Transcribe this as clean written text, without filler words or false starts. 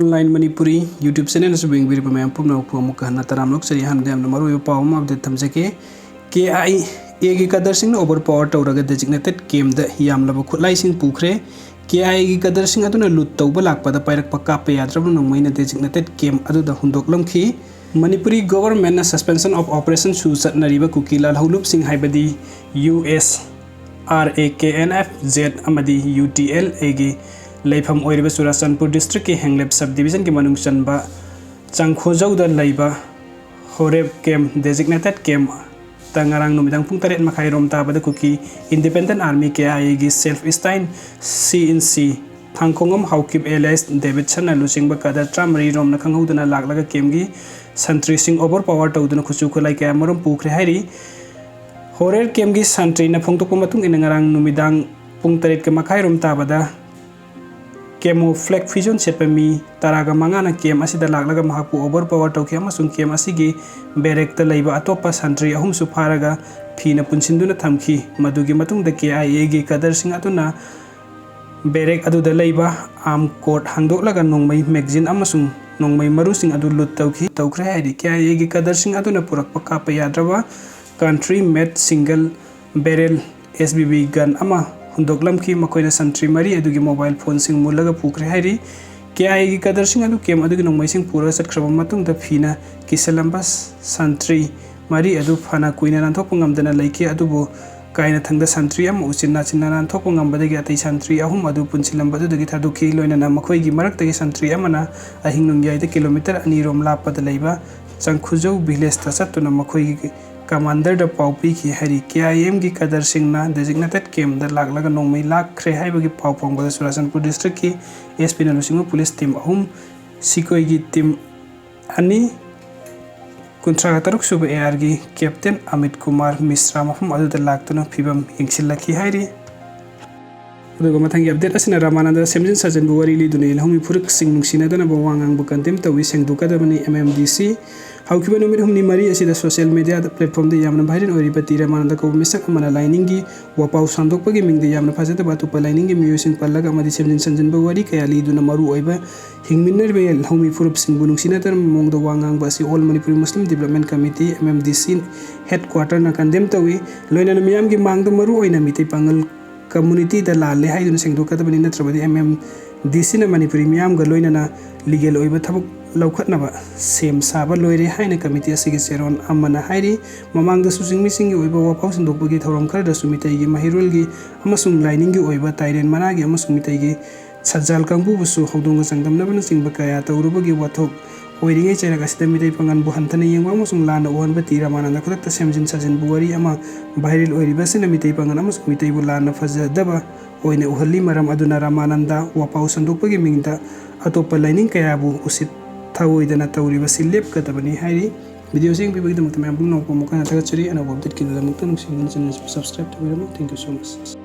Online Manipuri YouTube channel से बेंग बिरप ma'am पुम नौ पुम का ना तराम लोग चली हम देम नमरो यो पाव मा अपडेट थम सके KIA की कदरसिंग ओवर पावर तौरग डेजिग्नेटेड केम द याम लब खुलाइसिंग पुखरे KIA की कदरसिंग अदुना लुट तौब लाकपद पाइरकपा काप्पा याद्रब नोंगमैना डेजिग्नेटेड केम अदुदा हुंदोक्लमखी मणिपुरी गवर्नमेंट ना सस्पेंशन ऑफ ऑपरेशन सु चटनरिबा कुकी लालहौलुप सिंह हाइबदी USRAKNF-Z अमदी UTLA की लेफम ओइरिबा चुराचंदपुर डिस्ट्रिक्ट के हेंगलेप सब डिवीजन के मनुंग चनबा चांगखोजौदा लैबा होरेब केम डेजिग्नेटेड केम तंगारांग नुमिदांग पुंग 8 मखाई रोम ताबदा कुकी इंडिपेंडेंट आर्मी KIA की self styled CNC Thangkhongam Haokip alias David छन्ना लुचिंगबा कदर ट्रामरी रोम न खंगौदना लागलगा केम की संट्री सिंह ओवर पावर तौदना खुचु खुलाई कया मरम पुखरे हाइरी होरेर केम की संट्री न फोंगतोकपा मतुंग इन ngarang नुमिदांग पुंग 8 के मखाई रोम ताबदा केमोफ्लेग फिजन सेपमी तरागा मंगाना केम असिदा लागलगा महापु ओवर पावर तौखि अमसुंग केम असिगी बेरेक्ता लैबा अतोपा संट्री अहुमसु फारगा फीना पुनसिंदुना थमखि मदुगी मतुंग द KIA गी कदरसिंग अदुना बेरेक अदुदा लैबा आम कोर्ट हांदोक्लगा नोंगमै मैगजीन अमसुंग नोंगमै मरुसिंग अदु लुट तौखि तौखरे हाइदि KIA गी कदरसिंग अदुना पुरकपा काप्पा याद्रबा country made single barrel SBB gun अमा हुंदोक्लमखि मखोइना संट्री मरी अदुगी मोबाइल फोन सिंग मुलगा पुखरे हाइरी KIA गी कदरसिंग अदु केम अदुगी नोंगमैसिंग पुरा चटख्रबा मतुंग द फीना किसलंबा संट्री मरी अदु फना कुइना नांथोकपा ngamdana लैखि अदुबो कायना थंगदा संट्री अम उचिना चिन्ना नांथोकपा ngamबदगी अतै संट्री अहुम अदु पुनसिलंबा अदुगी थादुखि लोइना मखोइगी मरक्तगी संट्री अमना अहिंग नुंग्याइदा किलोमीटर 2 रोम लापद लैबा चांगखुजौ विलेज ता चत्तुना मखोइगी कमांडर द पाउपी की हरी KIM की कदरसिंगना डेजिग्नेटेड केम द लागलगा नोंगमै लाखरे हाइबगी पाउ फोंगबदा चुराचंदपुर डिस्ट्रिक्ट की SP नलुसिंग पुलिस टीम अहुम सिकोई की टीम अनि 53 सुब AR की कैप्टन अमित कुमार मिश्रा मफम अदुदा लाक्तुना फिबम यंगसिलखि हाइरी अदुगा मथंगी अपडेट असिना रामानंद सेमजिन सजन बुवारी लिदुने लहमी फुरुक सिंग नुंगसिनादना बवांगांग बुकंतेम तवी सेंगदुकादबनी MMDC हाउकिबा नुमित हुमनी मरी असिदा सोशल मीडिया प्लेटफॉर्म दे यामना भाइरल ओरिबा रामानंद को मिसक अमना लाइनिंग की वापाउ सांदोकपगी मिंगदे यामना फाजदा बातुपा लाइनिंग की म्यूजिक पल्लगा अमदी सेमजिन सजन बुवारी कया लिदुना मरु ओइबा हिंगमिनर बे लहमी फुरुक सिंग बुनुंगसिनादर मोंगदो वांगांग बासी ऑल मणिपुरी मुस्लिम डेवलपमेंट कमिटी MMDC हेडक्वार्टर ना कंडेम तवी लोइना मियाम की मांगदो मरु ओइना मिते पांगल कम्युनिटी द लाले हाइदुना सेंगदोकदबनी नत्रबदी MMDC ना मणिपुरी मियाम ग लोइना लीगल ओइबा थबक लौखटनबा सेम साबा लोइरे हाइना कमिटी असिगे चेरोन अमना हाइरी ममांगदा सुसिंगमिसिंगी ओइबा वापाउ संदोकपगी थौरम खरदा सुमितैगी महिरोलगी अमसुंग लाइनिंगगी ओइबा ताइरेन मनागी अमसुंग मितैगी सज्जाल कांगबुबुसु हौदोंगा संगदमनबना चिंगबा कया तौरुबगी वाथोक ओइरिङै चैरागासिदा मितै पांगन बुहन्तना येंगबा अमसुंग लाना ओहनबा रामानंद खुदक्ता सेमजिन सजन बुवारी अमा भाइरल ओइरिबासिना मितै पांगन अमसुंग मितैबु लाना फजदबा ओइने उहल्ली मरम अदुना रामानंद वापाउ संदोकपगी मिंगदा अतोप्पा लाइनिंग कयाबु उसित थावोइदना तौरिबसि लेपकदबनी हाइरी वीडियो सिंग बिबगदमत मैम पुंग नौको मुखना थगचरी अनब अपडेट किदमत नुंसिन चैनल सब्सक्राइब तौबिरम थैंक यू सो मच।